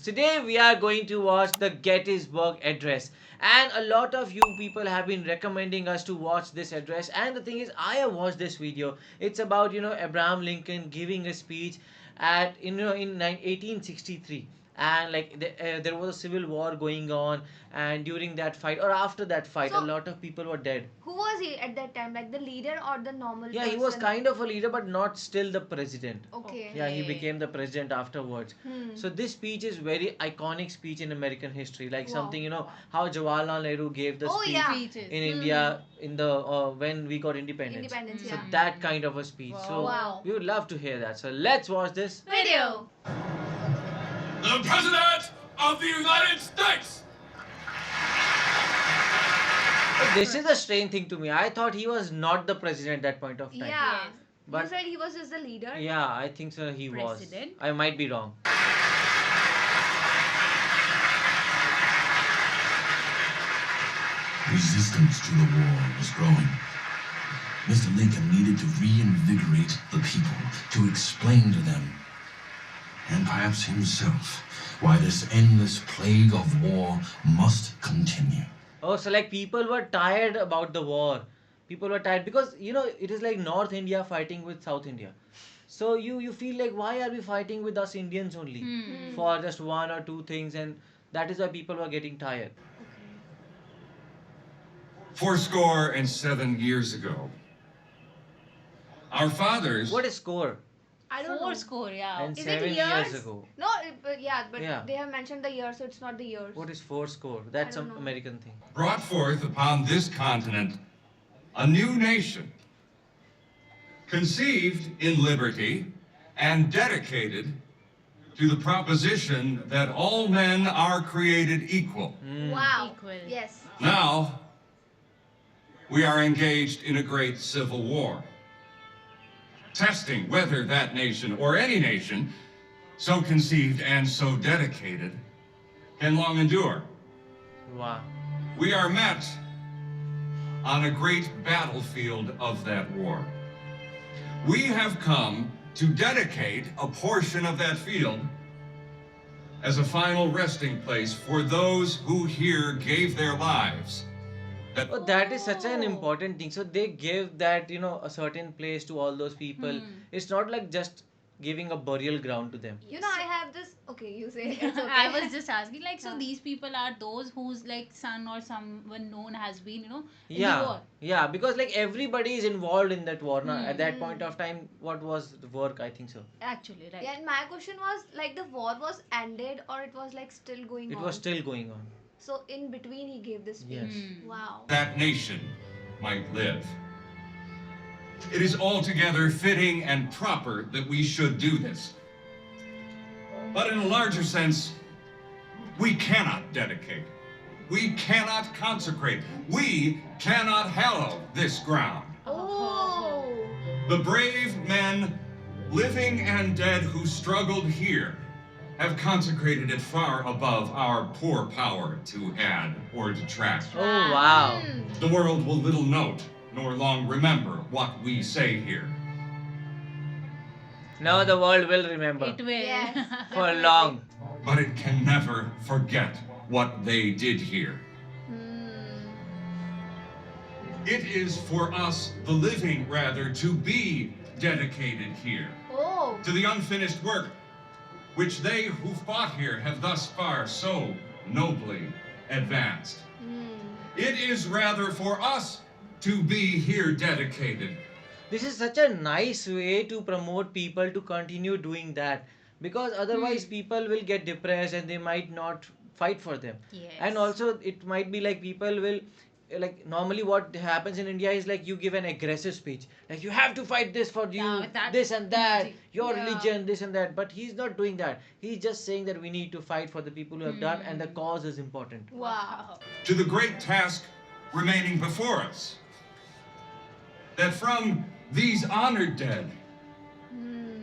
Today we are going to watch the Gettysburg Address. And a lot of you people have been recommending us to watch this address. And the thing is, I have watched this video. It's about, Abraham Lincoln giving a speech in 1863. And like there was a civil war going on, and during that fight or after that fight, a So, lot of people were dead. who was he at that time? Like the leader or the normal Yeah, person? he was kind of a leader, but not still the president. Okay. Yeah, he became the president afterwards. Hmm. So this speech is very iconic speech in American history, like Wow. something how Jawaharlal Nehru gave the Oh, speech yeah. Speeches. in India in the when we got independence. Independence, So yeah. that kind of a speech. So Wow. we would love to hear that. So let's watch this. Video. The President of the United States! But this is a strange thing to me. I thought he was not the president at that point of time. Yeah. Yes. But you said he was just the leader? yeah, I think so. He was. President. I might be wrong. Resistance to the war was growing. Mr. Lincoln needed to reinvigorate the people, to explain to them, and perhaps himself, why this endless plague of war must continue. Oh, so like people were tired about the war. People were tired because it is like North India fighting with South India. So you feel like, why are we fighting with us Indians only for just one or two things, and that is why people were getting tired. 77 years ago, our fathers... What is score? I don't know. Four score, yeah. And Is 7 it years years? ago. No, but Yeah. they have mentioned the year, so it's not the years. What is four score? That's I some don't know. American thing. brought forth upon this continent a new nation, conceived in liberty and dedicated to the proposition that all men are created equal. Wow. Equal. Yes. Now, we are engaged in a great civil war, testing whether that nation or any nation so conceived and so dedicated can long endure. Wow. We are met on a great battlefield of that war. We have come to dedicate a portion of that field as a final resting place for those who here gave their lives. Oh, that is such an important thing. So they give that, a certain place to all those people. It's not like just giving a burial ground to them. You know, I have this. Okay, you say it's okay. I was just asking, like, so these people are those whose like son or someone known has been, in the Yeah, war. yeah, because like everybody is involved in that war. Now, at that point of time, what was the work? I think so. Actually, right. Yeah, and my question was like the war was ended or it was like still going It on? was still going on. So in between he gave this speech. Yes. Wow. That nation might live. It is altogether fitting and proper that we should do this. But in a larger sense, we cannot dedicate. We cannot consecrate. We cannot hallow this ground. Oh. The brave men, living and dead, who struggled here have consecrated it far above our poor power to add or detract. Oh, wow. The world will little note nor long remember what we say here. Now the world will remember It will. Yes. for definitely. long. But it can never forget what they did here. It is for us, the living rather, to be dedicated here Oh. to the unfinished work which they who fought here have thus far so nobly advanced. It is rather for us to be here dedicated. This is such a nice way to promote people to continue doing that, because otherwise people will get depressed and they might not fight for them. Yes. And also it might be like people will, like, normally what happens in India is like you give an aggressive speech, like you have to fight this for you, Yeah, that's this and that, easy. your Yeah. religion, this and that. But he's not doing that. He's just saying that we need to fight for the people who have done, and the cause is important. Wow. To the great task remaining before us, that from these honored dead,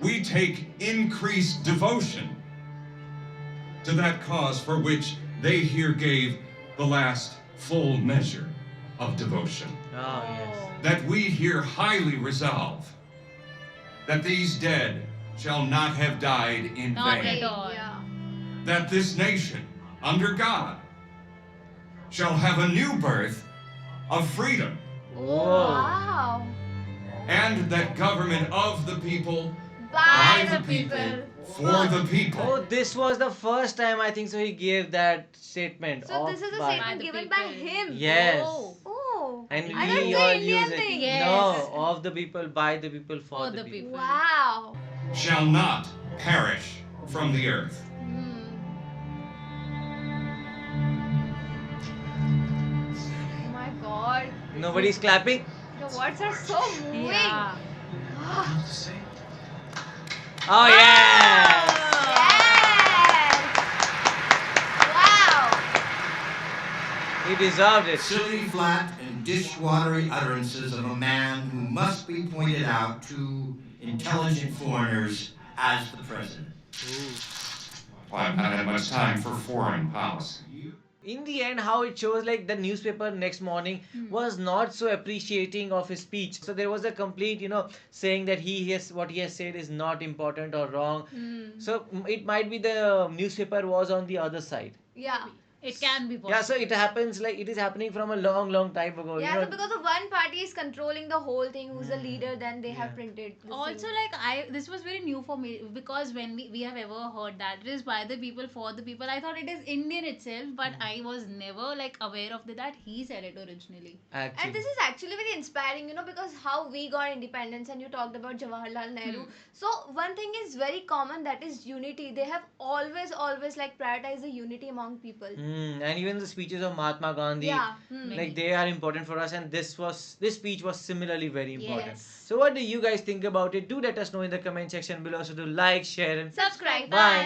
we take increased devotion to that cause for which they here gave the last full measure of devotion. Oh, yes. That we here highly resolve that these dead shall not have died in Not vain. at all. Yeah. that this nation, under God, shall have a new birth of freedom, Whoa. Wow. and that government of the people, By the people. for the people. Oh, this was the first time I think so he gave that statement. So of this is a by- statement the given by people. him. Yes. Oh. Oh. And I we don't all say Indian use it. thing. Yes. No, of the people, by the people, for the people. Wow. Shall not perish from the earth. Hmm. Oh my God. Nobody's clapping? The words are so moving. Yeah. Oh, yes! Yes. Wow. He deserved it. Silly, flat, and dishwatery utterances of a man who must be pointed out to intelligent foreigners as the president. Well, I've not had much time for foreign policy. In the end, how it shows like the newspaper next morning was not so appreciating of his speech. So there was a complete, saying that what he has said is not important or wrong. So it might be the newspaper was on the other side. Yeah. It can be possible. Yeah, so it happens like it is happening from a long, long time ago. Yeah, so because of one party is controlling the whole thing, who's the leader, then they have Yeah. printed this Also, thing. like this was very new for me, because when we have ever heard that it is by the people for the people, I thought it is Indian itself, but I was never like aware of that he said it originally. Actually. And this is actually very inspiring, because how we got independence, and you talked about Jawaharlal Nehru. So one thing is very common, that is unity. They have always like prioritized the unity among people. And even the speeches of Mahatma Gandhi, Yeah. like they are important for us, and this speech was similarly very important. Yes. So what do you guys think about it? Do let us know in the comment section below. So do like, share, and Subscribe. bye.